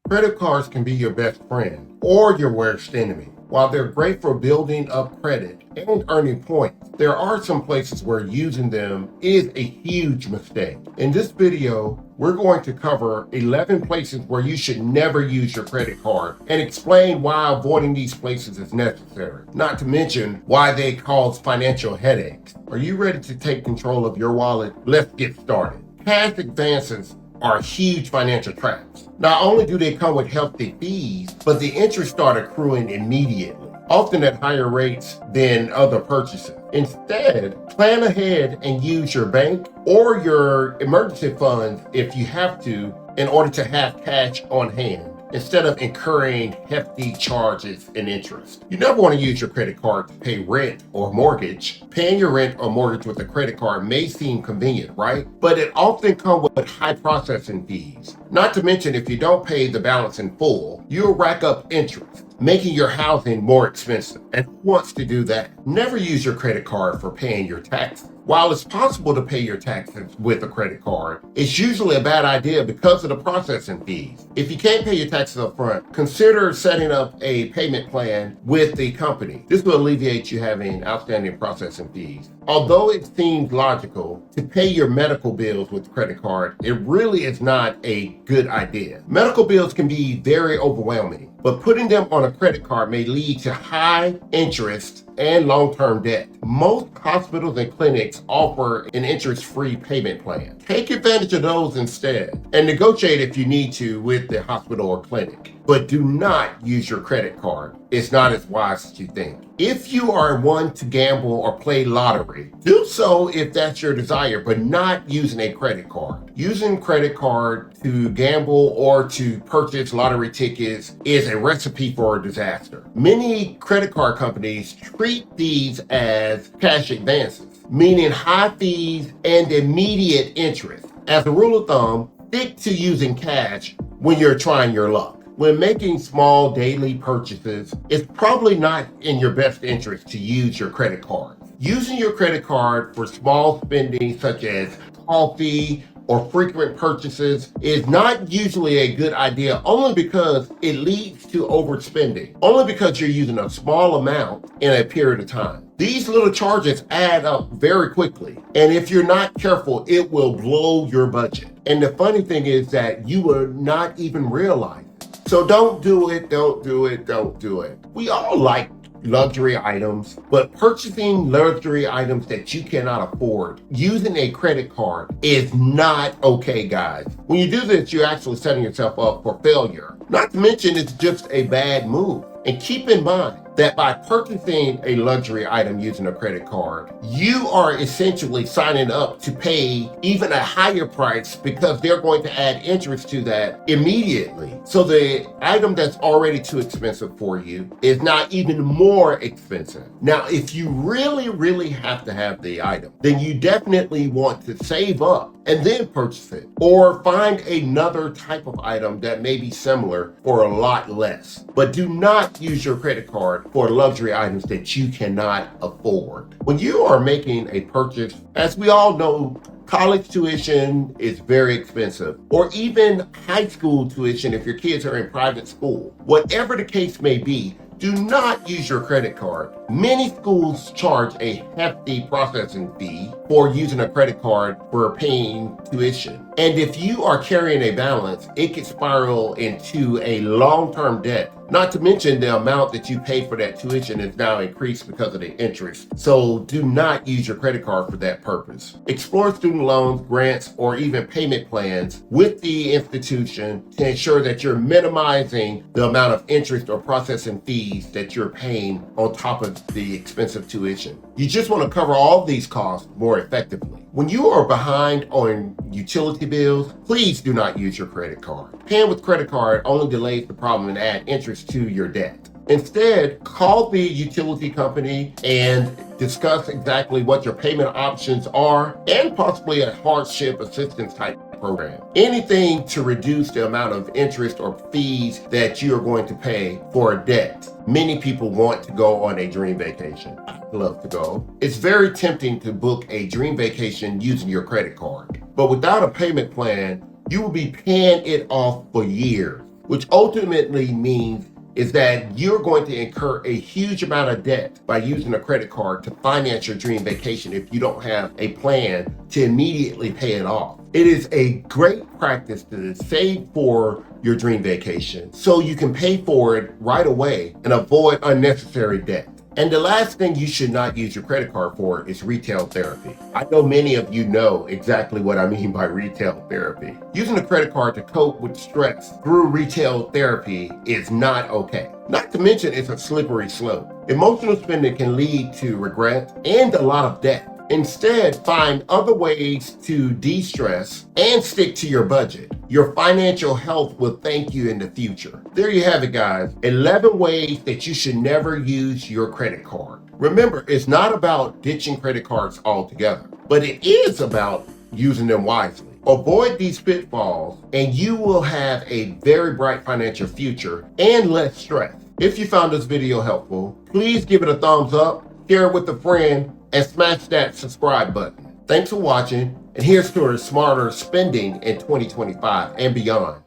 Credit cards can be your best friend or your worst enemy. While they're great for building up credit and earning points, there are some places where using them is a huge mistake. In this video, we're going to cover 11 places where you should never use your credit card and explain why avoiding these places is necessary, not to mention why they cause financial headaches. Are you ready to take control of your wallet? Let's get started. Cash advances are huge financial traps. Not only do they come with hefty fees, but the interest start accruing immediately, often at higher rates than other purchases. Instead, plan ahead and use your bank or your emergency funds if you have to in order to have cash on hand, instead of incurring hefty charges and interest. You never want to use your credit card to pay rent or mortgage. Paying your rent or mortgage with a credit card may seem convenient, right? But it often comes with high processing fees. Not to mention, if you don't pay the balance in full, you'll rack up interest, making your housing more expensive. And who wants to do that? Never use your credit card for paying your taxes. While it's possible to pay your taxes with a credit card, it's usually a bad idea because of the processing fees. If you can't pay your taxes up front, consider setting up a payment plan with the company. This will alleviate you having outstanding processing fees. Although it seems logical to pay your medical bills with a credit card, it really is not a good idea. Medical bills can be very overwhelming, but putting them on a credit card may lead to high interest and long-term debt. Most hospitals and clinics offer an interest-free payment plan. Take advantage of those instead and negotiate if you need to with the hospital or clinic. But do not use your credit card. It's not as wise as you think. If you are one to gamble or play lottery, do so if that's your desire, but not using a credit card. Using credit card to gamble or to purchase lottery tickets is a recipe for a disaster. Many credit card companies treat these as cash advances, meaning high fees and immediate interest. As a rule of thumb, stick to using cash when you're trying your luck. When making small daily purchases, it's probably not in your best interest to use your credit card. Using your credit card for small spending such as coffee or frequent purchases is not usually a good idea, only because it leads to overspending, only because you're using a small amount in a period of time. These little charges add up very quickly, and if you're not careful, it will blow your budget. And the funny thing is that you will not even realize it. So don't do it, don't do it, don't do it. We all like luxury items, but purchasing luxury items that you cannot afford using a credit card is not okay, guys. When you do this, you're actually setting yourself up for failure. Not to mention, it's just a bad move. And keep in mind that by purchasing a luxury item using a credit card, you are essentially signing up to pay even a higher price because they're going to add interest to that immediately. So the item that's already too expensive for you is now even more expensive. Now, if you really have to have the item, then you definitely want to save up and then purchase it, or find another type of item that may be similar for a lot less. But do not use your credit card for luxury items that you cannot afford. When you are making a purchase, as we all know, college tuition is very expensive, or even high school tuition if your kids are in private school. Whatever the case may be, do not use your credit card. Many schools charge a hefty processing fee for using a credit card for paying tuition. And if you are carrying a balance, it can spiral into a long-term debt. Not to mention the amount that you pay for that tuition is now increased because of the interest. So do not use your credit card for that purpose. Explore student loans, grants, or even payment plans with the institution to ensure that you're minimizing the amount of interest or processing fees that you're paying on top of the expensive tuition. You just want to cover all these costs more effectively. When you are behind on utility bills, please do not use your credit card. Paying with credit card only delays the problem and adds interest to your debt. Instead, call the utility company and discuss exactly what your payment options are and possibly a hardship assistance type program. Anything to reduce the amount of interest or fees that you are going to pay for a debt. Many people want to go on a dream vacation. I'd love to go. It's very tempting to book a dream vacation using your credit card. But without a payment plan, you will be paying it off for years. which ultimately means is that you're going to incur a huge amount of debt by using a credit card to finance your dream vacation if you don't have a plan to immediately pay it off. It is a great practice to save for your dream vacation so you can pay for it right away and avoid unnecessary debt. And the last thing you should not use your credit card for is retail therapy. I know many of you know exactly what I mean by retail therapy. Using a credit card to cope with stress through retail therapy is not okay. Not to mention it's a slippery slope. Emotional spending can lead to regret and a lot of debt. Instead, find other ways to de-stress and stick to your budget. Your financial health will thank you in the future. There you have it, guys. 11 ways that you should never use your credit card. Remember, it's not about ditching credit cards altogether, but it is about using them wisely. Avoid these pitfalls and you will have a very bright financial future and less stress. If you found this video helpful, please give it a thumbs up, share it with a friend, and smash that subscribe button. Thanks for watching, and here's to smarter spending in 2025 and beyond.